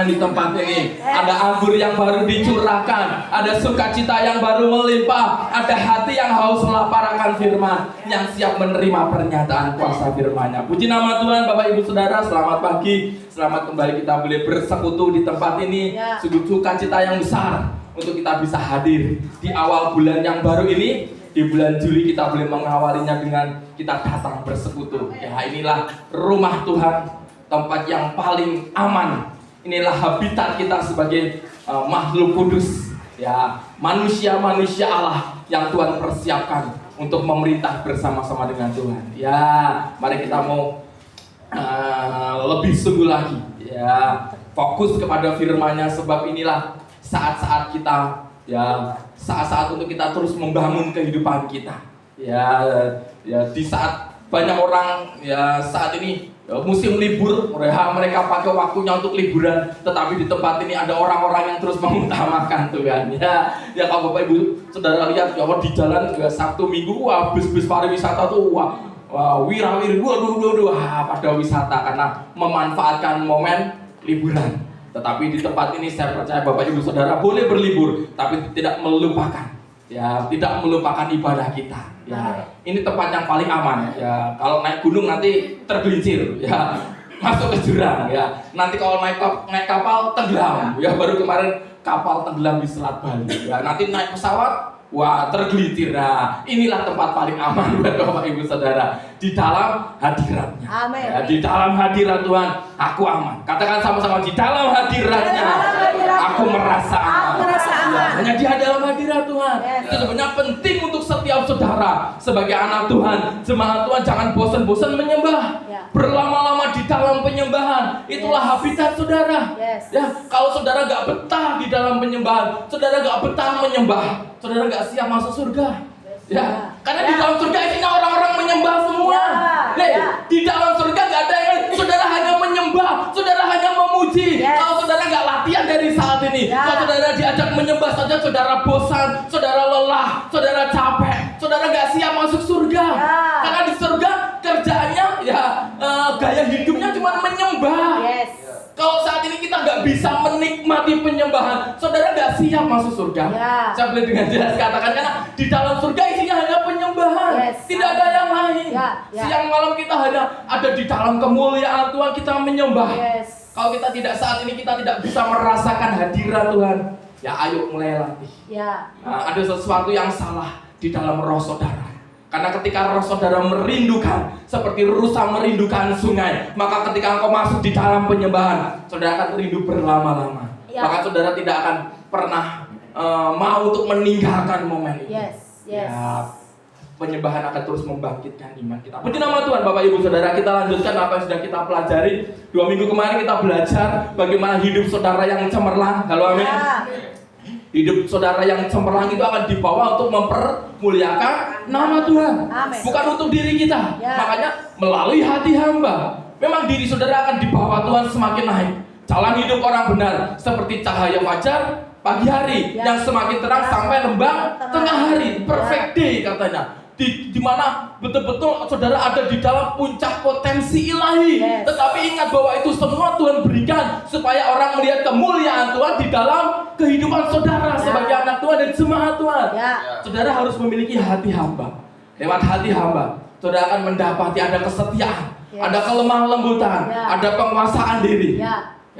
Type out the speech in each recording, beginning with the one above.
di tempat ini. Ada anggur yang baru dicurahkan, ada sukacita yang baru melimpah, ada hati yang haus melaparkan firman, yang siap menerima pernyataan kuasa firman-Nya. Puji nama Tuhan. Bapak Ibu Saudara, selamat pagi. Selamat kembali kita boleh bersekutu di tempat ini. Sungguh sukacita yang besar untuk kita bisa hadir di awal bulan yang baru ini. Di bulan Juli kita boleh mengawalinya dengan kita datang bersekutu. Ya, inilah rumah Tuhan, tempat yang paling aman. Inilah habitat kita sebagai makhluk kudus. Ya, manusia-manusia Allah yang Tuhan persiapkan untuk memerintah bersama-sama dengan Tuhan. Ya, mari kita mau lebih sungguh lagi. Ya, fokus kepada firman-Nya, sebab inilah saat-saat kita, ya, saat-saat untuk kita terus membangun kehidupan kita. Ya, di saat banyak orang, ya, saat ini musim libur, mereka pakai waktunya untuk liburan, tetapi di tempat ini ada orang-orang yang terus mengutamakan Tuhan. Ya, kalau Bapak Ibu Saudara lihat, ya, di jalan Sabtu Minggu, wah, bus-bus pariwisata tuh, wah, wirawiri, pada wisata karena memanfaatkan momen liburan. Tetapi di tempat ini saya percaya Bapak Ibu Saudara boleh berlibur, tapi tidak melupakan, ya, tidak melupakan ibadah kita. Ya, ini tempat yang paling aman. Ya, kalau naik gunung nanti tergelincir, ya, masuk ke jurang. Ya, nanti kalau naik kapal tenggelam. Ya, baru kemarin kapal tenggelam di Selat Bali. Ya, nanti naik pesawat, wah, tergelincir. Nah, inilah tempat paling aman buat Bapak Ibu Saudara, di dalam hadirat-Nya. Amin. Ya, di dalam hadirat Tuhan, aku aman. Katakan sama-sama, di dalam hadirat-Nya, aku merasa aman. Ya, hanya di dalam hadirat Tuhan. Itu sebenarnya penting untuk setiap saudara sebagai anak Tuhan, jemaat Tuhan. Jangan bosan-bosan menyembah. Berlama-lama di dalam penyembahan, itulah habitat saudara. Ya, kalau saudara gak betah di dalam penyembahan, saudara gak betah menyembah, saudara gak siap masuk surga. Ya, karena di dalam surga isinya orang-orang menyembah semua. Di dalam surga gak ada yang saudara hanya menyembah, saudara hanya memuji. Kalau saudara gak latihan dari saat ini, kalau saudara diajak menyembah saja, saudara bosan, saudara lelah, saudara capek, saudara gak siap masuk surga. Karena di surga kerjaannya, ya, gaya hidupnya cuma menyembah. Kalau saat ini kita nggak bisa menikmati penyembahan, saudara nggak siap masuk surga. Saya boleh dengan jelas katakan, karena di dalam surga isinya hanya penyembahan, tidak ada yang lain. Siang malam kita hanya ada di dalam kemuliaan Tuhan, kita menyembah. Kalau kita tidak, saat ini kita tidak bisa merasakan hadirat Tuhan, ya, ayo mulai latih. Nah, ada sesuatu yang salah di dalam roh saudara. Karena ketika roh saudara merindukan, seperti rusa merindukan sungai, maka ketika engkau masuk di dalam penyembahan, saudara akan rindu berlama-lama. Maka saudara tidak akan pernah mau untuk meninggalkan momen itu. Ya, penyembahan akan terus membangkitkan iman kita. Puji nama Tuhan. Bapak Ibu Saudara, kita lanjutkan apa yang sudah kita pelajari. 2 minggu kemarin kita belajar bagaimana hidup saudara yang cemerlang. Halo, amin. Hidup saudara yang cemerlang itu akan dibawa untuk mempermuliakan nama Tuhan. Amen. Bukan untuk diri kita. Makanya melalui hati hamba, memang diri saudara akan dibawa Tuhan semakin naik. Jalan hidup orang benar seperti cahaya fajar pagi hari yang semakin terang sampai lembang tengah hari. Perfect day katanya. Di mana betul-betul saudara ada di dalam puncak potensi ilahi. Tetapi ingat bahwa itu semua Tuhan berikan supaya orang melihat kemuliaan Tuhan di dalam kehidupan saudara sebagai anak Tuhan dan jemaat Tuhan. Saudara harus memiliki hati hamba. Lewat hati hamba, saudara akan mendapati ada kesetiaan, ada kelemah lembutan, ada penguasaan diri.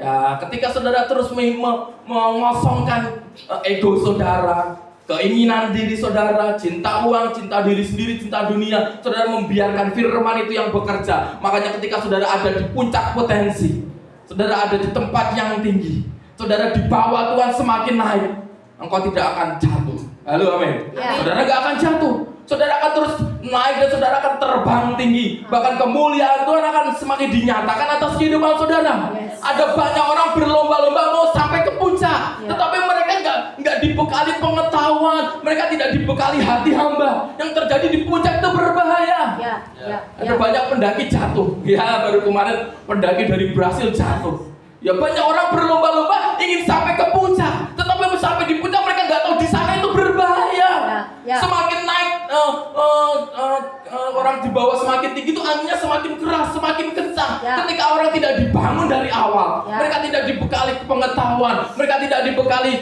Ya, ketika saudara terus mengosongkan ego saudara, keinginan diri saudara, cinta uang, cinta diri sendiri, cinta dunia, saudara membiarkan firman itu yang bekerja. Makanya ketika saudara ada di puncak potensi, saudara ada di tempat yang tinggi, saudara dibawa Tuhan semakin naik, engkau tidak akan jatuh. Halo, amin. Saudara gak akan jatuh, saudara akan terus naik dan saudara akan terbang tinggi. Bahkan kemuliaan Tuhan akan semakin dinyatakan atas kehidupan saudara. Ada banyak orang berlomba-lomba mau sampai ke puncak, tetapi mereka nggak dibekali pengetahuan, mereka tidak dibekali hati hamba. Yang terjadi di puncak itu berbahaya. Ada banyak pendaki jatuh. Ya, baru kemarin pendaki dari Brasil jatuh. Ya, banyak orang berlomba-lomba ingin sampai ke puncak, tetapi sampai di puncak mereka nggak tahu di sana itu berbahaya. Semakin naik orang di bawah semakin tinggi itu anginnya semakin keras, semakin kencang. Ketika orang tidak dibangun dari awal, mereka tidak dibekali pengetahuan, mereka tidak dibekali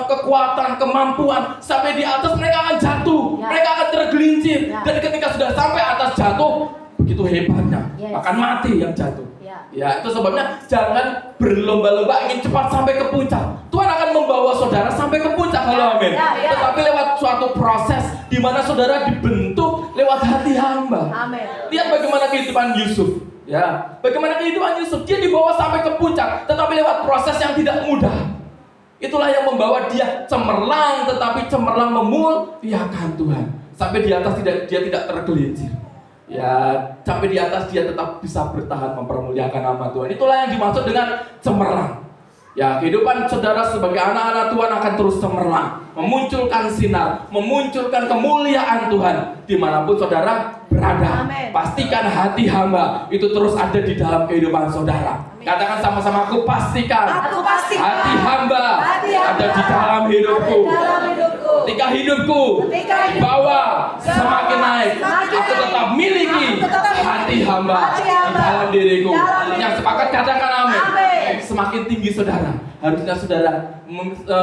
kekuatan, kemampuan, sampai di atas mereka akan jatuh, mereka akan tergelincir. Dan ketika sudah sampai atas jatuh, begitu hebatnya, akan mati yang jatuh. Ya, itu sebabnya jangan berlomba-lomba ingin cepat sampai ke puncak. Tuhan akan membawa saudara sampai ke puncak, halo amin. Tetapi lewat suatu proses di mana saudara dibentuk lewat hati hamba. Amin. Lihat bagaimana kehidupan Yusuf. Ya, bagaimana kehidupan Yusuf, dia dibawa sampai ke puncak, tetapi lewat proses yang tidak mudah. Itulah yang membawa dia cemerlang, tetapi cemerlang memuliakan Tuhan. Sampai di atas dia tidak tergelincir. Ya, sampai di atas dia tetap bisa bertahan mempermuliakan nama Tuhan. Itulah yang dimaksud dengan cemerlang. Ya, kehidupan saudara sebagai anak-anak Tuhan akan terus cemerlang, memunculkan sinar, memunculkan kemuliaan Tuhan dimanapun saudara berada. Amen. Pastikan hati hamba itu terus ada di dalam kehidupan saudara. Amen. Katakan sama-sama, aku pastikan hati hamba ada di dalam hidupku. Ketika hidupku di bawah semakin naik, aku tetap miliki hati hamba di dalam diriku. Yang sepakat katakan amin. Semakin tinggi saudara, harusnya saudara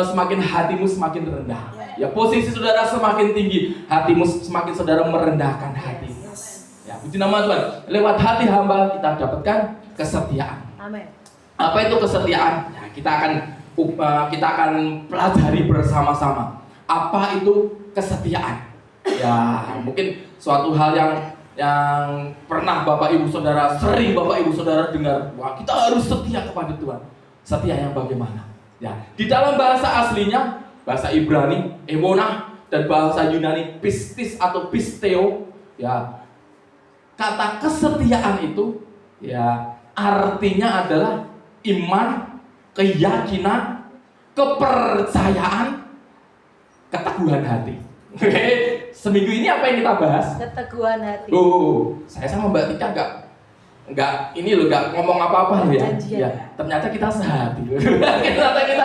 semakin hatimu semakin rendah. Ya, posisi saudara semakin tinggi, hatimu semakin saudara merendahkan hati. Ya, puji nama Tuhan. Lewat hati hamba kita dapatkan kesetiaan. Amin. Apa itu kesetiaan? Ya, kita akan pelajari bersama-sama. Apa itu kesetiaan? Ya, mungkin suatu hal yang pernah Bapak Ibu Saudara, sering Bapak Ibu Saudara dengar, wah, kita harus setia kepada Tuhan. Setia yang bagaimana? Ya, di dalam bahasa aslinya, bahasa Ibrani, emonah, dan bahasa Yunani, pistis atau pisteo, ya, kata kesetiaan itu, ya, artinya adalah iman, keyakinan, kepercayaan, keteguhan hati. Oke, seminggu ini apa yang kita bahas? Keteguhan hati. Saya sama Mbak Tika nggak ngomong apa-apa loh ya. Ya, ternyata kita sehati. ternyata kita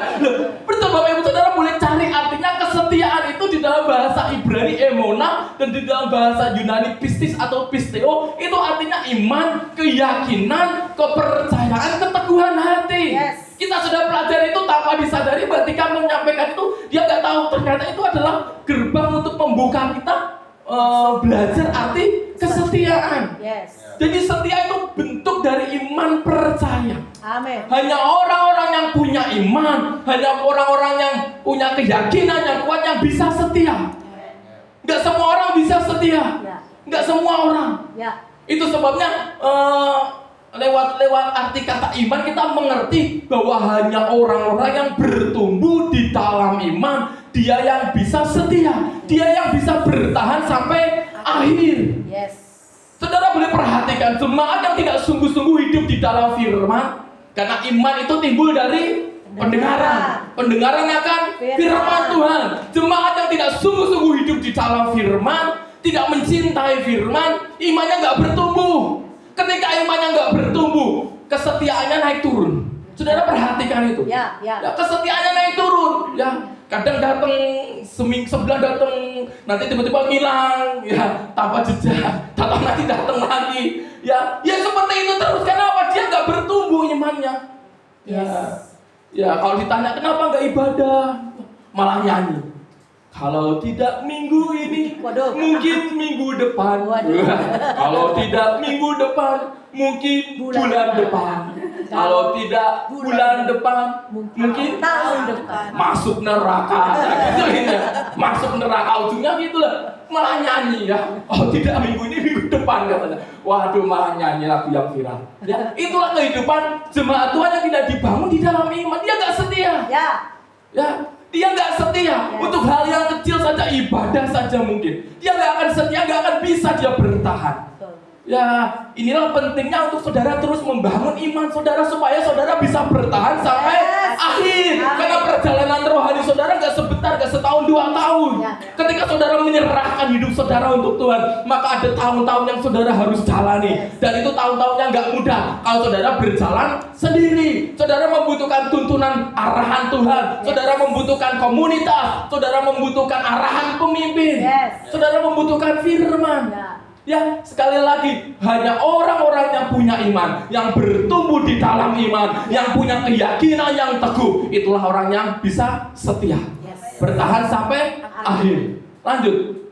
betul Bapak Ibu Saudara boleh cari artinya kesetiaan itu di dalam bahasa Ibrani emona dan di dalam bahasa Yunani pistis atau pisteo itu artinya iman, keyakinan, kepercayaan, keteguhan hati. Yes. Kita sudah pelajari itu tanpa disadari, ketika menyampaikan itu dia nggak tahu ternyata itu adalah gerbang untuk membuka kita belajar arti kesetiaan. Yes. Jadi setia itu bentuk dari iman percaya. Amin. Hanya orang-orang yang punya iman, hanya orang-orang yang punya keyakinan yang kuat yang bisa setia. Nggak semua orang bisa setia. Nggak semua orang. Itu sebabnya lewat arti kata iman kita mengerti bahwa hanya orang-orang yang bertumbuh di dalam iman, dia yang bisa setia, dia yang bisa bertahan sampai akhir. Yes. Saudara boleh perhatikan jemaat yang tidak sungguh-sungguh hidup di dalam firman, karena iman itu timbul dari pendengaran akan firman Tuhan. Jemaat yang tidak sungguh-sungguh hidup di dalam firman, tidak mencintai firman, imannya nggak bertumbuh. Ketika imannya nggak bertumbuh, kesetiaannya naik turun. Saudara perhatikan itu. Ya, kesetiaannya naik turun. Ya, kadang datang sebulan datang, nanti tiba-tiba hilang. Ya, tanpa jejak. Tatap nanti datang lagi. Ya seperti itu terus. Kenapa dia nggak bertumbuh imannya? Ya, kalau ditanya kenapa nggak ibadah, malah nyanyi. Kalau tidak minggu ini, mungkin minggu depan. Kalau tidak minggu depan, mungkin bulan depan. Kalau tidak bulan depan, mungkin tahun depan. Masuk neraka. Masuk neraka ujungnya gitulah. Malah nyanyi ya. Oh tidak minggu ini, minggu depan katanya. Waduh, malah nyanyi lagu yang viral. Ya, itulah kehidupan jemaat Tuhan yang tidak dibangun di dalam iman. Dia nggak setia. Ya. Dia nggak setia untuk hal yang kecil saja, ibadah saja mungkin. Dia nggak akan setia, nggak akan bisa dia bertahan. Ya, inilah pentingnya untuk saudara terus membangun iman saudara supaya saudara bisa bertahan sampai akhir. Karena perjalanan rohani saudara gak sebentar, gak setahun 2 tahun. Ketika saudara menyerahkan hidup saudara untuk Tuhan, maka ada tahun-tahun yang saudara harus jalani. Dan itu tahun-tahunnya gak mudah. Kalau saudara berjalan sendiri, saudara membutuhkan tuntunan arahan Tuhan, saudara membutuhkan komunitas, saudara membutuhkan arahan pemimpin, saudara membutuhkan firman. Ya, sekali lagi, hanya orang-orang yang punya iman, yang bertumbuh di dalam iman, yang punya keyakinan yang teguh, itulah orang yang bisa setia, bertahan sampai akhir. Lanjut,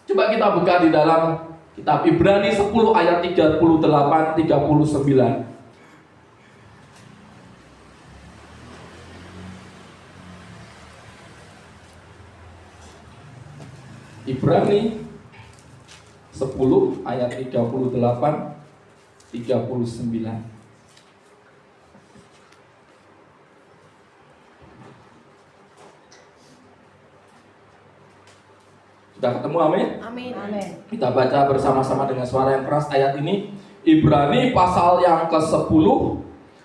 coba kita buka di dalam kitab Ibrani 10 ayat 38-39. Ibrani 10 ayat 38-39. Sudah ketemu, amin? Amin. Kita baca bersama-sama dengan suara yang keras ayat ini. Ibrani pasal yang ke-10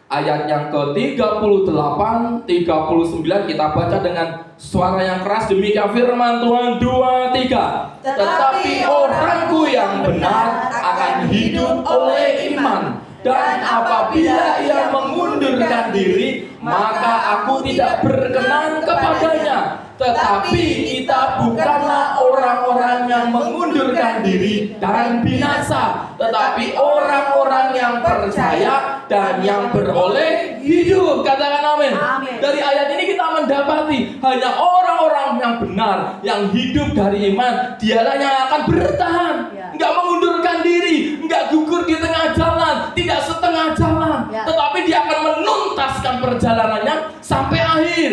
ayat yang ke-38, 39. Kita baca dengan suara yang keras. Demikian firman Tuhan. 2, 3. Tetapi orangku yang benar akan hidup oleh iman, dan apabila ia mengundurkan diri, maka aku tidak berkenan kepadanya. Tetapi kita bukanlah orang-orang yang mengundurkan diri dan binasa, tetapi orang-orang yang percaya dan yang beroleh hidup. Katakan amin. Dari ayat ini kita mendapati hanya orang-orang yang benar, yang hidup dari iman, dialah yang akan bertahan, enggak mengundurkan diri, enggak gugur di tengah jalan, tidak setengah jalan, tetapi dia akan menuntaskan perjalanannya sampai akhir.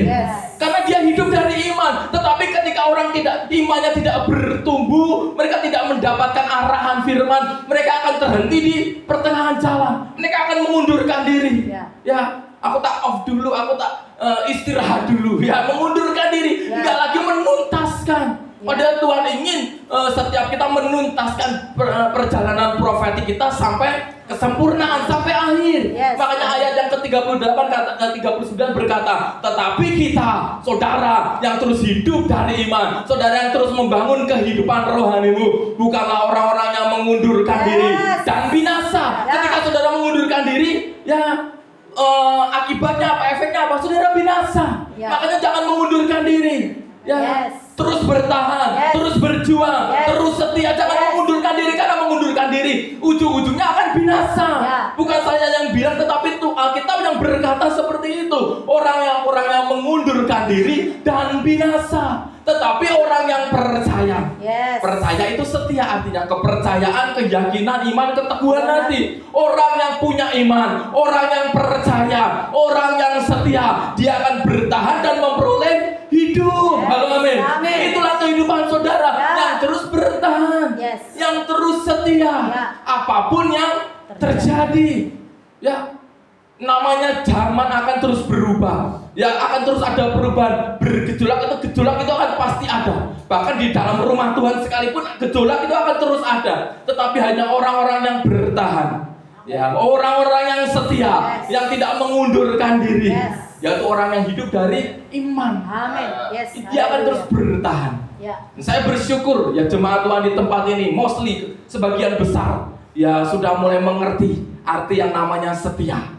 Karena dia hidup dari iman. Tetapi ketika orang imannya tidak bertumbuh, mereka tidak mendapatkan arahan firman, mereka akan terhenti di pertengahan jalan. Mereka akan mengundurkan diri. Ya, aku tak off dulu, aku tak istirahat dulu. Ya, mengundurkan diri, enggak lagi menuntaskan. Padahal Tuhan ingin setiap kita menuntaskan perjalanan profetik kita sampai kesempurnaan, sampai akhir. Makanya ayat yang ke-38 39 berkata, tetapi kita, saudara yang terus hidup dari iman, saudara yang terus membangun kehidupan rohanimu, bukanlah orang-orang yang mengundurkan diri dan binasa. Ketika saudara mengundurkan diri, ya akibatnya apa, efeknya apa? Saudara binasa. Makanya jangan mengundurkan diri. Terus bertahan, terus berjuang, terus setia. Jangan mengundurkan diri, karena mengundurkan diri ujung-ujungnya akan binasa. Bukan saya yang bilang, tetapi itu Alkitab yang berkata seperti itu. Orang yang mengundurkan diri dan binasa. Tetapi orang yang percaya, percaya itu setia, artinya kepercayaan, keyakinan, iman, keteguhan hati. Orang yang punya iman, orang yang percaya, orang yang setia, dia akan bertahan dan memperoleh hidup. Halo, amin. Itulah kehidupan saudara, yang terus bertahan, yang terus setia, apapun yang terjadi. Ya, namanya zaman akan terus berubah. Ya, akan terus ada perubahan, bergejolak itu akan pasti ada. Bahkan di dalam rumah Tuhan sekalipun gejolak itu akan terus ada. Tetapi hanya orang-orang yang bertahan, ya, orang-orang yang setia, yang tidak mengundurkan diri, yaitu orang yang hidup dari iman. Dia akan terus bertahan. Saya bersyukur ya jemaat Tuhan di tempat ini, mostly sebagian besar ya sudah mulai mengerti arti yang namanya setia.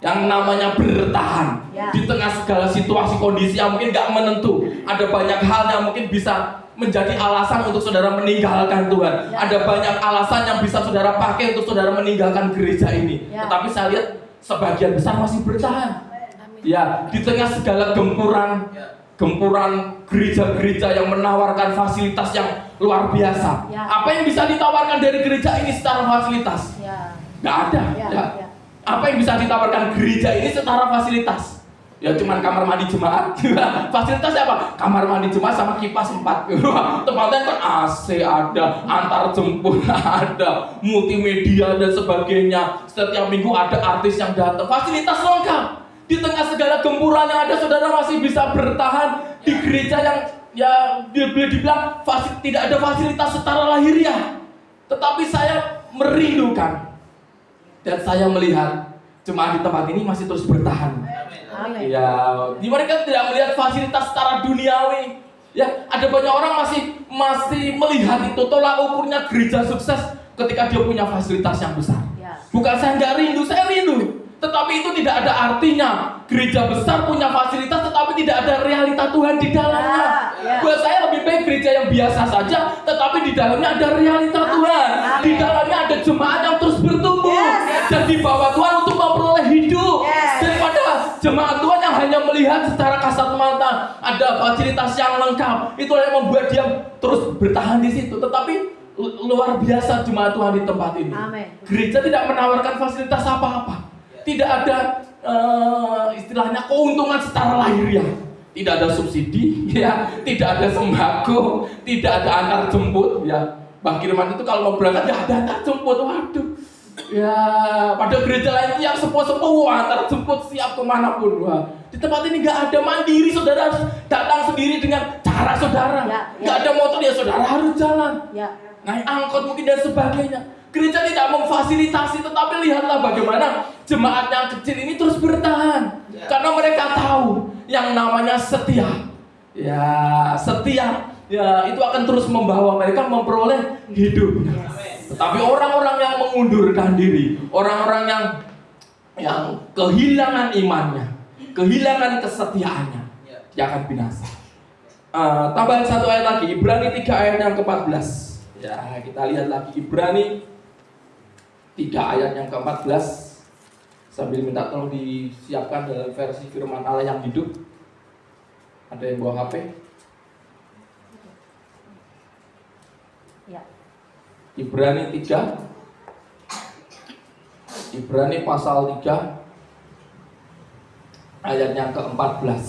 Yang namanya bertahan di tengah segala situasi kondisi yang mungkin gak menentu. Ada banyak hal yang mungkin bisa menjadi alasan untuk saudara meninggalkan Tuhan. Ada banyak alasan yang bisa saudara pakai untuk saudara meninggalkan gereja ini. Tetapi saya lihat sebagian besar masih bertahan. Ya, di tengah segala gempuran gereja-gereja yang menawarkan fasilitas yang luar biasa. Apa yang bisa ditawarkan dari gereja ini secara fasilitas? Gak ada. Apa yang bisa ditawarkan gereja ini secara fasilitas? Ya cuman kamar mandi jemaat. Fasilitasnya apa? Kamar mandi jemaat sama kipas 4. Tempatnya kan AC ada, antar jemput ada, multimedia dan sebagainya. Setiap minggu ada artis yang datang. Fasilitas lengkap. Di tengah segala gempuran yang ada, saudara masih bisa bertahan di gereja yang ya boleh dibilang tidak ada fasilitas secara lahiriah. Tetapi saya merindukan dan saya melihat jemaat di tempat ini masih terus bertahan. Amin. Ya, di mereka tidak melihat fasilitas secara duniawi. Ya, ada banyak orang masih melihat itu tolak ukurnya gereja sukses ketika dia punya fasilitas yang besar. Ya. Bukan saya nggak rindu, saya rindu. Tetapi itu tidak ada artinya gereja besar punya fasilitas tetapi tidak ada realita Tuhan di dalamnya. Ya. Buat saya lebih baik gereja yang biasa saja tetapi di dalamnya ada realita Tuhan. Di dalamnya ada jemaat yang terus bertumbuh. Yes. Dan dibawa Tuhan untuk memperoleh hidup. Yes. Daripada jemaat Tuhan yang hanya melihat secara kasat mata ada fasilitas yang lengkap. Itulah yang membuat dia terus bertahan di situ. Tetapi luar biasa jemaat Tuhan di tempat ini. Amin. Gereja tidak menawarkan fasilitas apa-apa. Tidak ada istilahnya keuntungan secara lahiriah. Tidak ada subsidi, ya, tidak ada sembako, tidak ada antar jemput, ya. Bang Kirman itu kalau mau berangkat nggak ada antar jemput, waduh. Ya, pada gereja lain yang sepuh-sepuh antar jemput siap kemanapun. Wah, di tempat ini nggak ada, mandiri, saudara harus datang sendiri dengan cara saudara. Nggak ada motor ya saudara harus jalan. Ya. Naik angkot mungkin dan sebagainya. Gereja tidak memfasilitasi, tetapi lihatlah bagaimana jemaat yang kecil ini terus bertahan. Karena mereka tahu yang namanya setia. Ya, setia. Ya, itu akan terus membawa mereka memperoleh hidup. Tetapi orang-orang yang mengundurkan diri, orang-orang yang kehilangan imannya, kehilangan kesetiaannya, dia akan binasa. Tambahan satu ayat lagi, Ibrani 3 ayat yang ke-14. Ya, kita lihat lagi Ibrani 3 ayat yang ke-14. Sambil minta tolong disiapkan dalam versi firman Allah yang hidup. Ada yang bawa HP? Ya. Ibrani 3. Ibrani pasal 3 ayat yang ke-14.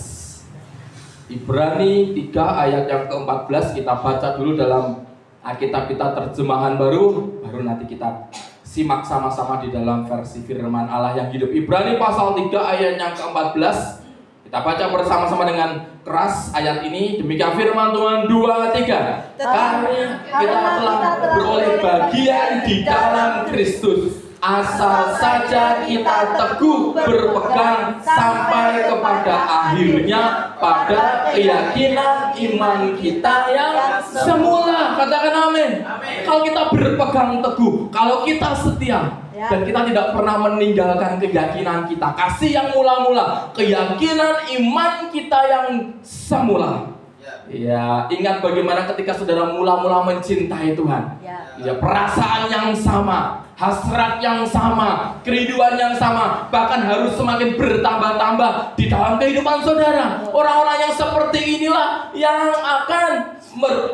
Ibrani 3 ayat yang ke-14 kita baca dulu dalam Alkitab kita terjemahan baru nanti kita simak sama-sama di dalam versi firman Allah yang hidup. Ibrani pasal 3 ayat yang ke-14. Kita baca bersama-sama dengan keras ayat ini. Demikian firman Tuhan, 2, 3. Karena kita telah beroleh bagian di dalam Kristus, asal saja kita teguh berpegang sampai kepada akhirnya pada keyakinan iman kita yang semula. Katakan amin. Kalau kita berpegang teguh, kalau kita setia, dan kita tidak pernah meninggalkan keyakinan kita, kasih yang mula-mula, keyakinan iman kita yang semula. Ya, ingat bagaimana ketika saudara mula-mula mencintai Tuhan. Ya, perasaan yang sama, hasrat yang sama, kerinduan yang sama, bahkan harus semakin bertambah-tambah di dalam kehidupan saudara. Orang-orang yang seperti inilah yang akan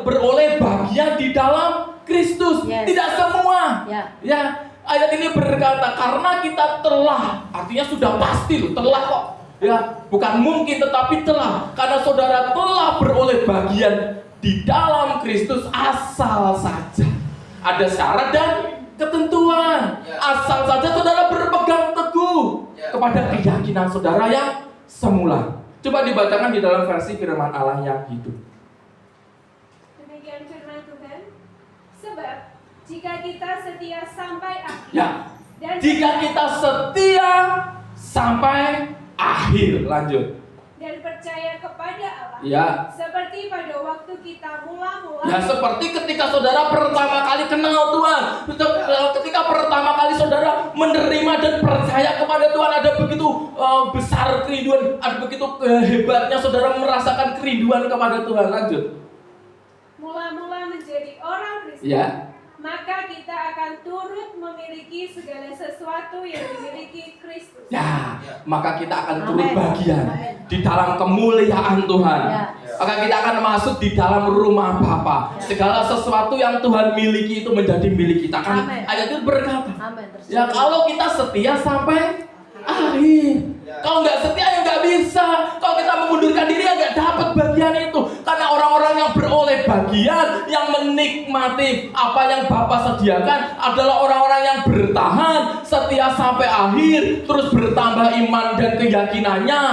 beroleh bagian di dalam Kristus. Tidak semua. Ya, ayat ini berkata karena kita telah, artinya sudah pasti loh, telah kok. Ya, bukan mungkin tetapi telah, karena saudara telah beroleh bagian di dalam Kristus asal saja. Ada syarat dan ketentuan. Asal saja saudara berpegang teguh kepada keyakinan saudara yang semula. Coba dibacakan di dalam versi firman Allah yang hidup. Demikian firman Tuhan. Sebab jika kita setia sampai akhir. Ya. Dan jika kita setia sampai akhir, lanjut. Dan percaya kepada Allah. Ya. Seperti pada waktu kita mula-mula. Ya, seperti ketika saudara pertama kali kenal Tuhan, ketika pertama kali saudara menerima dan percaya kepada Tuhan, ada begitu besar kerinduan, ada begitu hebatnya saudara merasakan kerinduan kepada Tuhan. Lanjut. Mula-mula menjadi orang Kristen. Ya. Maka kita akan turut memiliki segala sesuatu yang dimiliki Kristus. Ya, maka kita akan turut bagian di dalam kemuliaan Tuhan. Maka kita akan masuk di dalam rumah Bapa. Segala sesuatu yang Tuhan miliki itu menjadi milik kita. Kan ayat itu berkata, ya kalau kita setia sampai akhir. Kalau nggak setia ya nggak bisa. Kalau kita mengundurkan diri ya nggak dapat bagian itu. Karena orang-orang yang beroleh bagian, yang menikmati apa yang Bapa sediakan adalah orang-orang yang bertahan, setia sampai akhir, terus bertambah iman dan keyakinannya,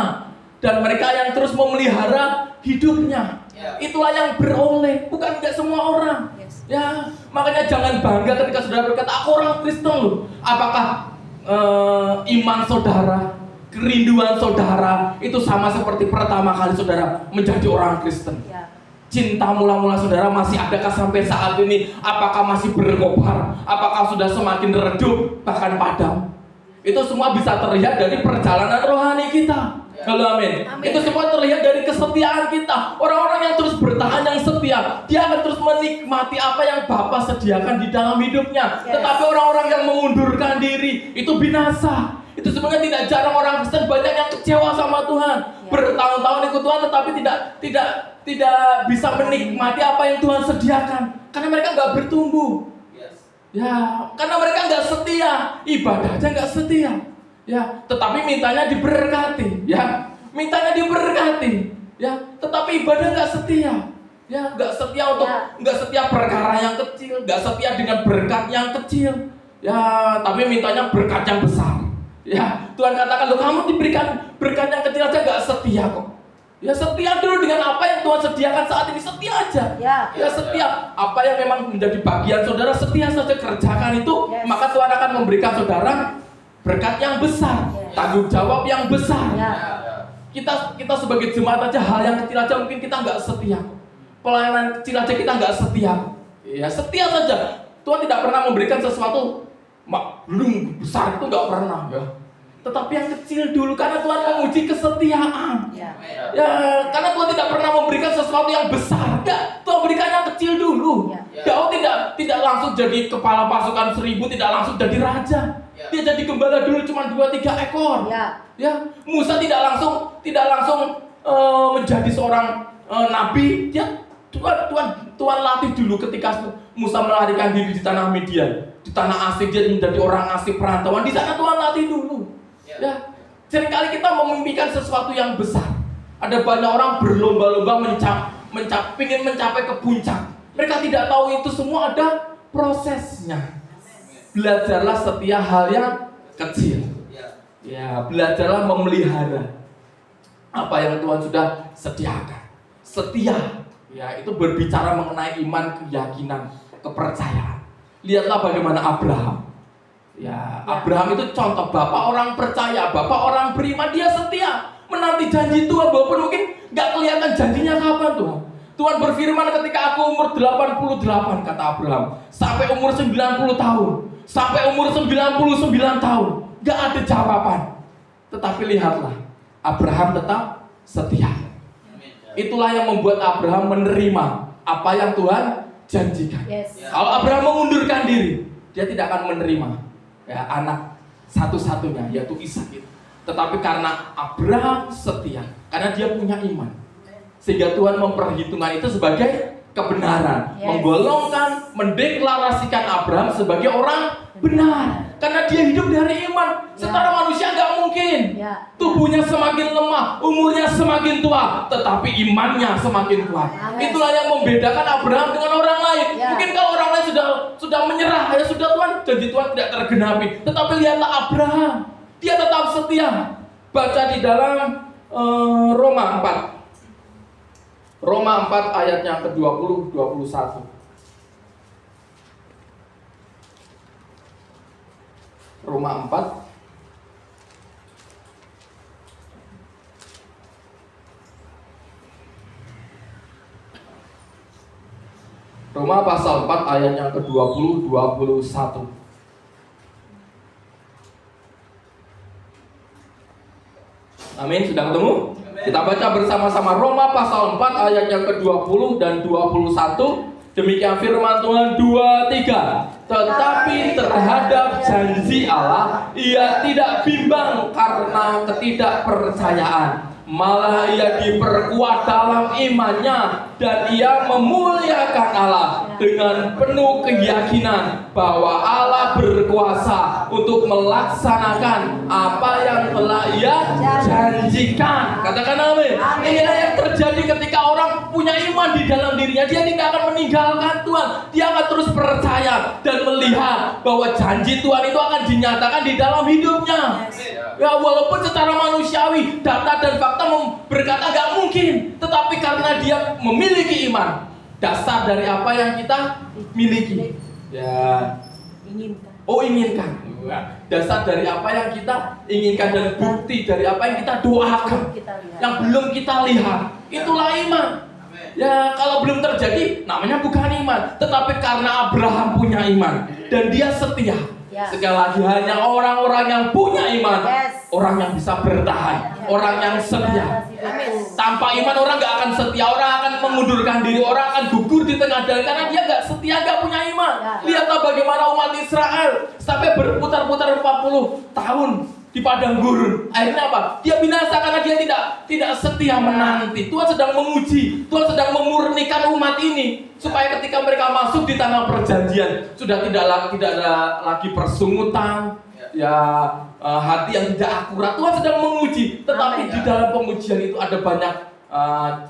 dan mereka yang terus memelihara hidupnya. Itulah yang beroleh, bukan nggak semua orang. Ya, makanya jangan bangga ketika saudara berkata, aku orang Kristen loh. Apakah iman saudara, kerinduan saudara itu sama seperti pertama kali saudara menjadi orang Kristen? Ya. Cinta mula-mula saudara masih adakah sampai saat ini? Apakah masih berkobar? Apakah sudah semakin redup, bahkan padam? Itu semua bisa terlihat dari perjalanan rohani kita. Halo, amin. Itu semua terlihat dari kesetiaan kita. Orang-orang yang terus bertahan, yang setia, dia akan terus menikmati apa yang Bapa sediakan di dalam hidupnya. Yes. Tetapi orang-orang yang mengundurkan diri itu binasa. Itu sebenarnya tidak jarang orang Kristen banyak yang kecewa sama Tuhan. Bertahun-tahun ikut Tuhan tetapi tidak bisa menikmati apa yang Tuhan sediakan karena mereka nggak bertumbuh. Ya, karena mereka nggak setia, ibadah aja nggak setia. Ya, tetapi mintanya diberkati, ya, mintanya diberkati, ya, tetapi ibadah nggak setia, ya, nggak setia untuk, nggak setia perkara yang kecil, nggak setia dengan berkat yang kecil, ya, tapi mintanya berkat yang besar, ya. Tuhan katakan, loh, kamu diberikan berkat yang kecil aja nggak setia kok. Ya, setia dulu dengan apa yang Tuhan sediakan saat ini, setia aja. Ya, setia. Apa yang memang menjadi bagian saudara, setia saja kerjakan itu, maka Tuhan akan memberikan saudara berkat yang besar, tanggung jawab yang besar. Kita sebagai jemaat aja, hal yang kecil aja mungkin kita nggak setia. Pelayanan kecil aja kita nggak setia. Ya, setia saja. Tuhan tidak pernah memberikan sesuatu belum besar, itu nggak pernah, ya. Tetapi yang kecil dulu, karena Tuhan menguji kesetiaan. Ya, karena Tuhan tidak pernah memberikan sesuatu yang besar. Ya, Tuhan berikan yang kecil dulu. Daud tidak langsung jadi kepala pasukan 1000, tidak langsung jadi raja. Dia jadi gembala dulu cuma 2-3 ekor. Ya, Musa tidak langsung menjadi seorang nabi. Dia Tuhan latih dulu ketika Musa melarikan diri di tanah Midian, di tanah asing, dia menjadi orang asing perantauan. Di sana Tuhan latih dulu. Ya, seringkali kita memimpikan sesuatu yang besar. Ada banyak orang berlomba-lomba ingin mencapai ke puncak. Mereka tidak tahu itu semua ada prosesnya. Belajarlah setia hal yang kecil. Ya, belajarlah memelihara apa yang Tuhan sudah sediakan. Setia, ya, itu berbicara mengenai iman, keyakinan, kepercayaan. Lihatlah bagaimana Abraham. Ya, Abraham itu contoh bapak orang percaya, bapak orang beriman, dia setia menanti janji Tuhan, walaupun mungkin nggak kelihatan janjinya kapan Tuhan. Tuhan berfirman ketika aku umur 88, kata Abraham, sampai umur 90 tahun, sampai umur 99 tahun, nggak ada jawaban. Tetapi lihatlah, Abraham tetap setia. Itulah yang membuat Abraham menerima apa yang Tuhan janjikan. Kalau Abraham mengundurkan diri, dia tidak akan menerima, ya, anak satu-satunya yaitu Ishak itu. Tetapi karena Abraham setia, karena dia punya iman, sehingga Tuhan memperhitungkan itu sebagai kebenaran, menggolongkan, mendeklarasikan Abraham sebagai orang benar, karena dia hidup dari iman. Secara manusia nggak mungkin. Tubuhnya semakin lemah, umurnya semakin tua, tetapi imannya semakin kuat. Itulah yang membedakan Abraham dengan orang lain. Mungkin kalau orang lain sudah menyerah, ya sudah, Tuhan, janji Tuhan tidak tergenapi. Tetapi lihatlah Abraham, dia tetap setia. Baca di dalam Roma 4. Roma 4 ayat yang ke-20, 21. Roma 4 Roma pasal 4 ayat yang ke-20, 21. Amin, sudah ketemu? Kita baca bersama-sama Roma pasal 4 ayat yang ke-20 dan 21. Demikian firman Tuhan, 2-3. Tetapi terhadap janji Allah, ia tidak bimbang karena ketidakpercayaan. Malah ia diperkuat dalam imannya, dan ia memuliakan Allah dengan penuh keyakinan bahwa Allah berkuasa untuk melaksanakan apa yang telah ia janjikan. Katakan amin. Inilah yang terjadi ketika orang punya iman di dalam dirinya. Dia tidak akan meninggalkan Tuhan. Dia akan terus percaya dan melihat bahwa janji Tuhan itu akan dinyatakan di dalam hidupnya. Ya, walaupun secara manusiawi data dan fakta berkata gak mungkin, tetapi karena dia memiliki iman, Dasar dari apa yang kita miliki. Ya. Inginkan. Oh, inginkan. Dasar dari apa yang kita inginkan dan bukti dari apa yang kita doakan. Kita lihat. Yang belum kita lihat. Itulah iman. Ya, kalau belum terjadi namanya bukan iman. Tetapi karena Abraham punya iman dan dia setia. Ya. Sekali lagi hanya orang-orang yang punya iman, Yes. orang yang bisa bertahan, orang yang setia. Amin. Tanpa iman orang gak akan setia, orang akan mengundurkan diri, orang akan gugur di tengah jalan karena dia gak setia, gak punya iman. Ya. Lihatlah bagaimana umat Israel sampai berputar-putar 40 tahun di padang gurun. Akhirnya apa? Dia binasa karena dia tidak setia menanti. Tuhan sedang menguji, Tuhan sedang memurnikan umat ini supaya ketika mereka masuk di tanah perjanjian sudah tidak ada lagi persungutan, hati yang tidak akurat. Tuhan sedang menguji, tetapi di dalam pengujian itu ada banyak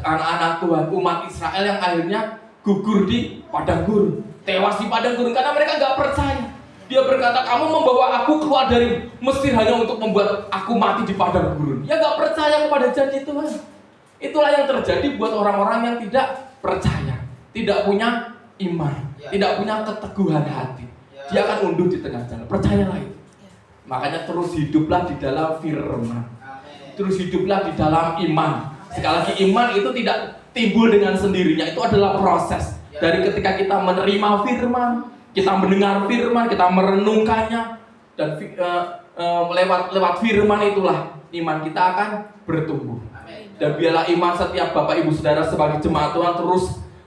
anak-anak Tuhan, umat Israel yang akhirnya gugur di padang gurun, tewas di padang gurun karena mereka nggak percaya. Dia berkata, kamu membawa aku keluar dari Mesir hanya untuk membuat aku mati di padang gurun. Dia nggak percaya kepada janji Tuhan. Itulah yang terjadi buat orang-orang yang tidak percaya, tidak punya iman, tidak punya keteguhan hati. Dia akan undur di tengah jalan. Percayalah itu. Makanya terus hiduplah di dalam firman. Terus hiduplah di dalam iman. Sekali lagi, iman itu tidak timbul dengan sendirinya. Itu adalah proses. Dari ketika kita menerima firman, kita mendengar firman, kita merenungkannya, dan lewat firman itulah iman kita akan bertumbuh. Dan biarlah iman setiap Bapak Ibu Saudara sebagai jemaat Tuhan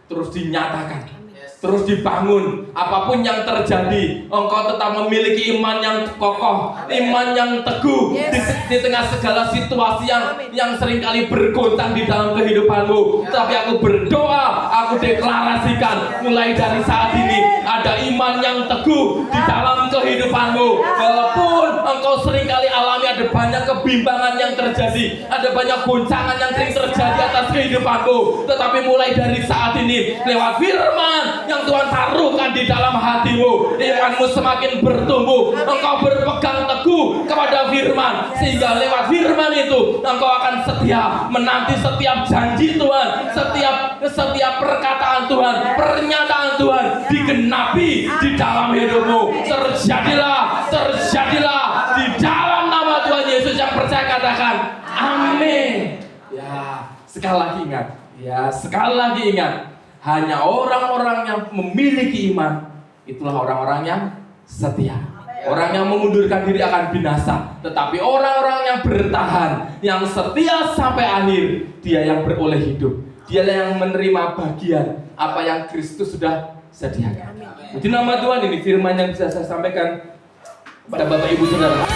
terus dinyatakan, terus dibangun. Apapun yang terjadi, engkau tetap memiliki iman yang kokoh, iman yang teguh di tengah segala situasi yang seringkali bergoncang di dalam kehidupanmu. Tapi aku berdoa, aku deklarasikan mulai dari saat ini ada iman yang teguh di dalam kehidupanmu. Walaupun engkau seringkali alami ada banyak kebimbangan yang terjadi, ada banyak goncangan yang sering terjadi atas kehidupanmu, tetapi mulai dari saat ini lewat firman yang Tuhan taruhkan di dalam hatimu, imanmu semakin bertumbuh. Engkau berpegang teguh kepada firman, sehingga lewat firman itu engkau akan setia menanti setiap janji Tuhan, setiap perkataan Tuhan, pernyataan Tuhan digenapi di dalam hidupmu. Terjadilah di dalam nama Tuhan Yesus. Yang percaya katakan amin. Ya, sekali lagi ingat. Hanya orang-orang yang memiliki iman, itulah orang-orang yang setia. Orang yang mengundurkan diri akan binasa. Tetapi orang-orang yang bertahan, yang setia sampai akhir, dia yang beroleh hidup. Dia yang menerima bagian apa yang Kristus sudah sediakan. Di nama Tuhan, ini firman yang bisa saya sampaikan kepada Bapak Ibu Saudara.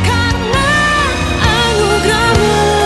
Karena anugerah-Mu